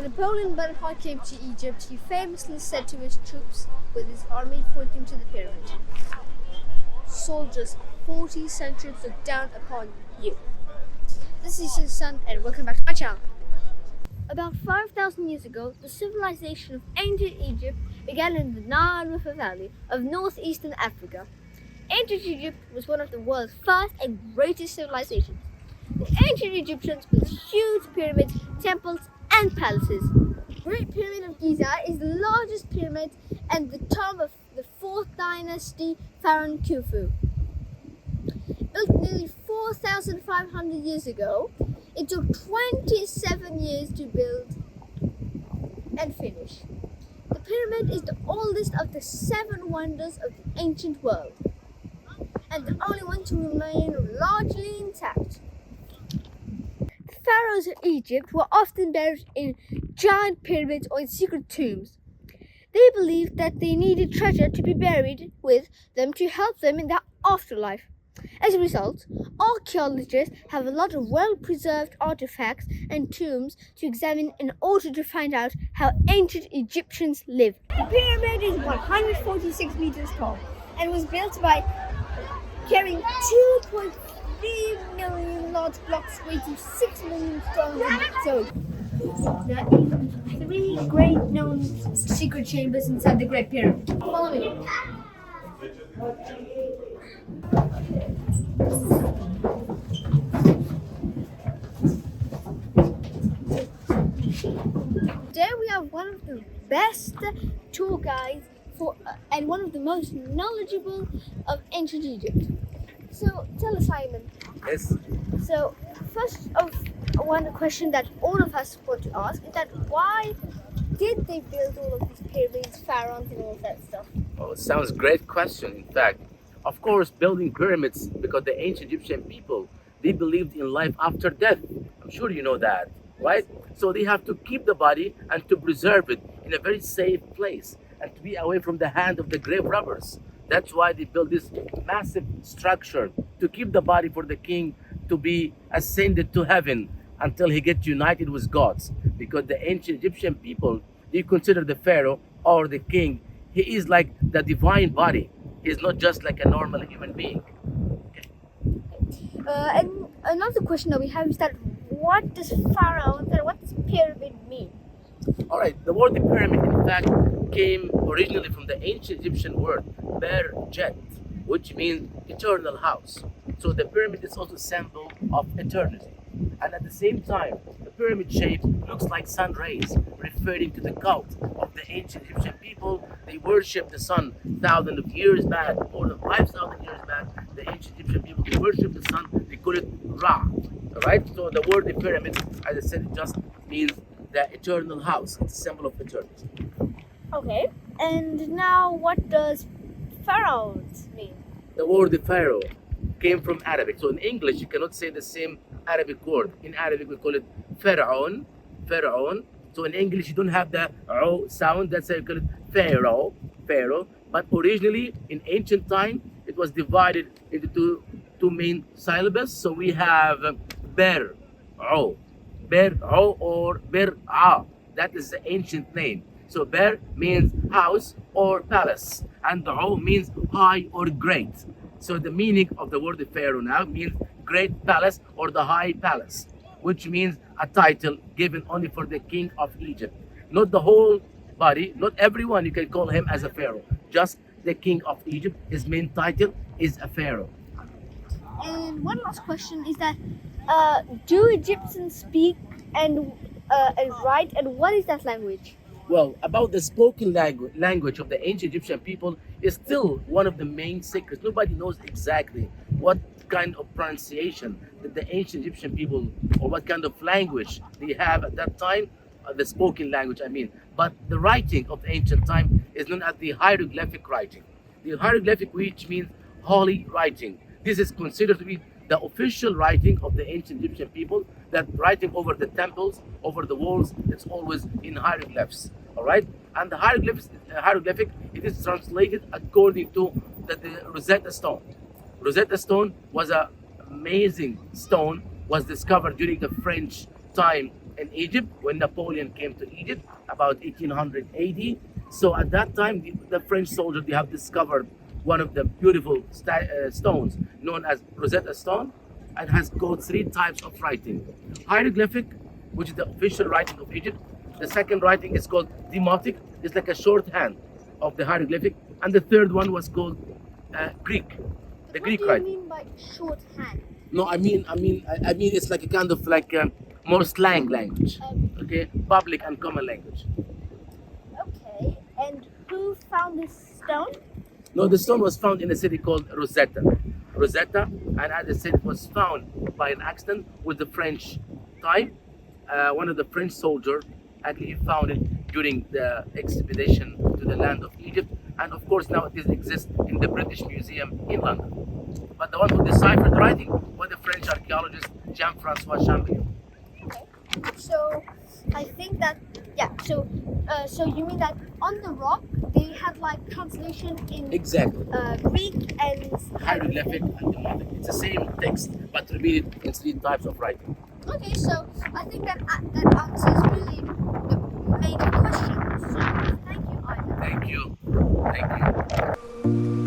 When Napoleon Bonaparte came to Egypt, he famously said to his troops with his army pointing to the pyramid, "Soldiers, 40 centuries look down upon you." This is Ehsan and welcome back to my channel. About 5,000 years ago, the civilization of ancient Egypt began in the Nile River Valley of northeastern Africa. Ancient Egypt was one of the world's first and greatest civilizations. The ancient Egyptians built huge pyramids, temples, and palaces. The Great Pyramid of Giza is the largest pyramid and the tomb of the 4th dynasty Pharaoh Khufu. Built nearly 4,500 years ago, it took 27 years to build and finish. The pyramid is the oldest of the 7 wonders of the ancient world, and the only one to remain largely intact. The pharaohs of Egypt were often buried in giant pyramids or in secret tombs. They believed that they needed treasure to be buried with them to help them in their afterlife. As a result, archaeologists have a lot of well-preserved artifacts and tombs to examine in order to find out how ancient Egyptians lived. The pyramid is 146 meters tall and was built by carrying 2.3 million large blocks weighing 6 million tons. So, there are even 3 great known secret chambers inside the Great Pyramid. Follow me. There we have one of the best tour guides and one of the most knowledgeable of ancient Egypt. So tell us, Simon. Yes. So first of one question that all of us want to ask is that why did they build all of these pyramids, pharaohs, and all of that stuff? Oh, it sounds great question. In fact, of course, building pyramids because the ancient Egyptian people, they believed in life after death. I'm sure you know that, right? So they have to keep the body and to preserve it in a very safe place and to be away from the hand of the grave robbers. That's why they built this massive structure to keep the body for the king to be ascended to heaven until he gets united with gods. Because the ancient Egyptian people, they consider the pharaoh or the king, he is like the divine body. He's not just like a normal human being. And another question that we have is that what does pharaoh and what does pyramid mean? All right, the word pyramid in fact came originally from the ancient Egyptian word ber-jet, which means eternal house. So the pyramid is also a symbol of eternity. And at the same time, the pyramid shape looks like sun rays, referring to the cult of the ancient Egyptian people. They worship the sun thousands of years back, more than 5,000 years back. The ancient Egyptian people, they worship the sun, they call it Ra. All right, so the word the pyramid, as I said, it just means the eternal house. It's a symbol of eternity. Okay, and now what does pharaohs mean? The word pharaoh came from Arabic. So in English, you cannot say the same Arabic word. In Arabic, we call it pharaoh. So in English, you don't have the o sound. That's why you call it pharaoh. But originally, in ancient time, it was divided into two main syllables. So we have ber-o or ber-a. That is the ancient name. So ber means house or palace, and o means high or great. So the meaning of the word pharaoh now means great palace or the high palace, which means a title given only for the king of Egypt. Not the whole body, not everyone you can call him as a pharaoh. Just the king of Egypt, his main title is a pharaoh. And one last question is that do Egyptians speak and write, and what is that language? Well, about the spoken language of the ancient Egyptian people is still one of the main secrets. Nobody knows exactly what kind of pronunciation that the ancient Egyptian people, or what kind of language they have at that time, the spoken language, I mean. But the writing of the ancient time is known as the hieroglyphic writing. The hieroglyphic, which means holy writing. This is considered to be the official writing of the ancient Egyptian people, that writing over the temples, over the walls, it's always in hieroglyphs, all right? And the hieroglyphic, it is translated according to the Rosetta Stone. Rosetta Stone was an amazing stone, was discovered during the French time in Egypt when Napoleon came to Egypt about 1880. So at that time, the French soldiers, they have discovered one of the beautiful stones known as Rosetta Stone, and has got three types of writing: hieroglyphic, which is the official writing of Egypt. The second writing is called demotic, it's like a shorthand of the hieroglyphic, and the third one was called Greek, the What Greek do you writing. mean by shorthand? No, I mean, it's like a kind of like more slang language, okay, public and common language. Okay, and who found this stone? No, the stone was found in a city called Rosetta. Rosetta, and as I said, it was found by an accident with the French time. One of the French soldiers actually found it during the expedition to the land of Egypt, and of course now it exists in the British Museum in London. But the one who deciphered writing was the French archaeologist Jean-François Chambillon. Okay, so I think that so you mean that on the rock they had like translation in Exactly. Greek and Hieroglyphic and demotic. It's the same text, but repeated in three types of writing. Okay, so I think that that answers really the main question. So thank you, Ivan. Thank you. Thank you.